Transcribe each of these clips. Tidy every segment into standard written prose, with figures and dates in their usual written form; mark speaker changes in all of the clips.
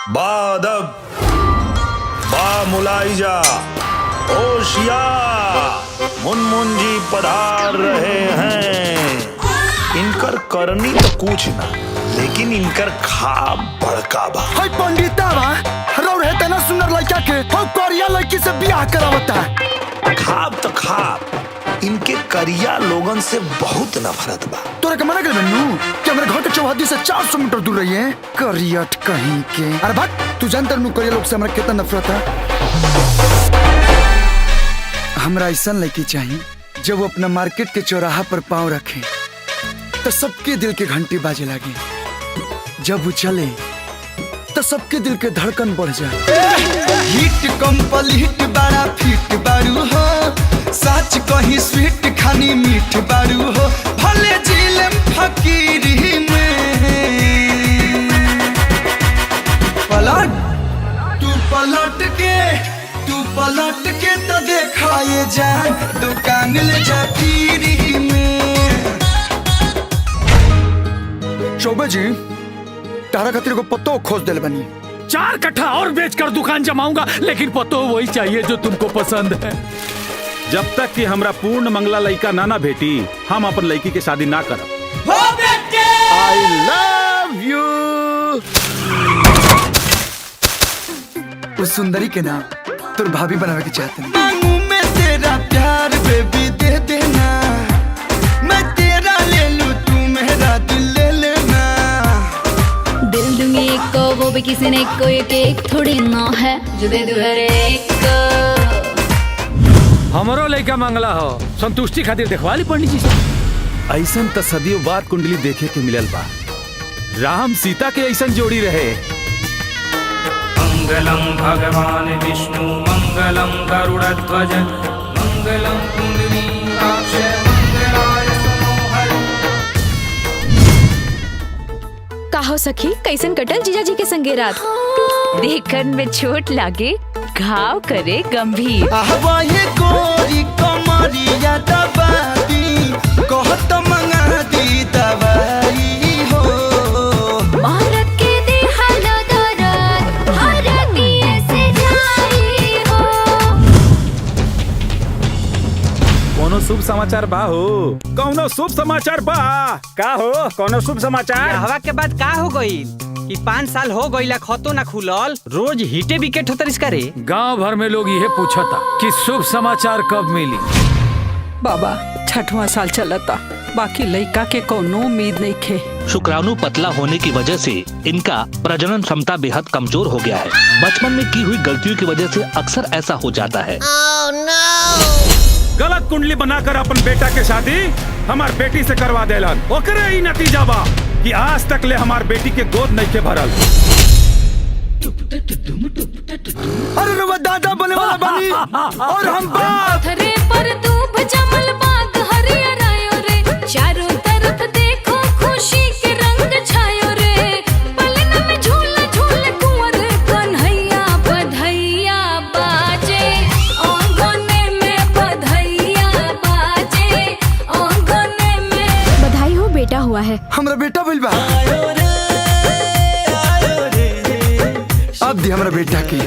Speaker 1: बादब, बा मुलाइजा, ओशिया, मुनमुन जी पधार रहे हैं। इनकर करनी तो कुछ ना, लेकिन इनकर खाब बड़का बा।
Speaker 2: हाय पंडिता बा, रौ रहता ना सुंदर लड़का के, हो करिया लड़की से ब्याह करावता।
Speaker 1: खाब तो खाब, इनके करिया लोगन से बहुत नफरत बा।
Speaker 2: तोरे के मना कर बन्नू कि हमारे घर के चौहद्दी से 400 मीटर दूर रही है। करियट कहीं के। अरे भाग, तू जानता नू करिया लोग से हमारा कितना नफरत है। हमरा ऐसा लड़की चाहिए जब वो अपना मार्केट के चौराहा पर पाँव रखे तो सबके दिल के घंटी बाजे लगे। जब वो चले तो सबके दिल के धड़कन बढ़ जाए। हिट कंप्लीट बड़ा फिट बारू हो, सच कहीं स्वीट खानी मीठ बारू हो, भले जिले फकीरी में। पलट के तो देखा ये जान, दुकान ले जा पीरी में। चौबे जी, तारा खातिर को पत्तो खोज दिल बनी।
Speaker 3: 4 कट्ठा और बेचकर दुकान जमाऊंगा, लेकिन पतो वही चाहिए जो तुमको पसंद है।
Speaker 4: जब तक कि हमरा पूर्ण मंगला लड़का ना भेटी, हम अपन लड़की के शादी ना करब।
Speaker 2: I love you। उस सुंदरी के नाम तुर भाभी बनावे के चाहते हैं। मांगू मैं तेरा प्यार बेबी दे देना, मैं तेरा ले लूं तू मेरा दिल ले लेना।
Speaker 5: दिल दूंगी एक को, वो भी किसी ने को, एक थोड़ी ना है जो दे दूं हर एक को।
Speaker 3: हमरो लड़का मंगला हो, संतुष्टि खातिर देखवाली पंडित जी से।
Speaker 4: ऐसन त सदियों बाद कुंडली देखे के मिलल बा। राम सीता के ऐसन जोड़ी रहे।
Speaker 6: मंगलम भगवान विष्णु, मंगलम गरुड़ध्वज, मंगलम पुंडरीकाक्ष, मंगलाय मनोहर।
Speaker 7: काहो सखी, कैसन कटल जीजा जी के संगे रात? देखन में छोट लागे, घाव करे गंभीर।
Speaker 2: आहवा ये गोरी कमरिया दबादी, कहत मंगा दी दवाई हो।
Speaker 5: औरत के देहला दरद, हर दिए से जाई हो।
Speaker 4: कोनो शुभ समाचार बा हो? कोनो शुभ समाचार बा?
Speaker 8: का हो, कोनो शुभ समाचार?
Speaker 9: हवा के बाद का हो गई कि 5 साल हो गईला, खतो ना खुलल, रोज हिटे विकेट होता रिश्का रे।
Speaker 3: गांव भर में लोग यह पूछता कि शुभ समाचार कब मिली।
Speaker 10: बाबा 6वां साल चलता, बाकी लड़का के कोनो उम्मीद नहीं खे।
Speaker 11: शुक्राणु पतला होने की वजह से इनका प्रजनन क्षमता बेहद कमजोर हो गया है। बचपन में की हुई गलतियों की वजह से अक्सर ऐसा हो जाता है।
Speaker 4: गलत कुंडली बनाकर अपन बेटा के शादी हमार बेटी से करवा देलन। ओकरे ही नतीजा बा कि आज तक ले हमार बेटी के गोद नहीं के भरल।
Speaker 2: अरे रुआ दादा बने वाला बनी और हम बाप।
Speaker 5: पत्थरे पर दूब जमल बाग हरियर आयो रे, चारों तरफ देखो खुशी के रंग छायो रे। पलन में झूला झूल कुंवर कन्हैया, बधैया बाजे आंगने में, बधैया बाजे आंगने में।
Speaker 7: बधाई हो, बेटा हुआ है।
Speaker 2: हमरा बेटा भइल बा। अब दी हमरा बेटा की।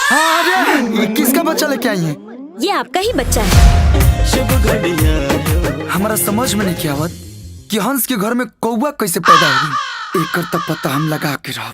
Speaker 2: अरे ये किसका बच्चा लेके आई है?
Speaker 7: ये आपका ही बच्चा है।
Speaker 2: हमारा समझ में नहीं क्या आवत कि हंस के घर में कौवा कैसे पैदा हुई। एकर तक पता हम लगा के रह।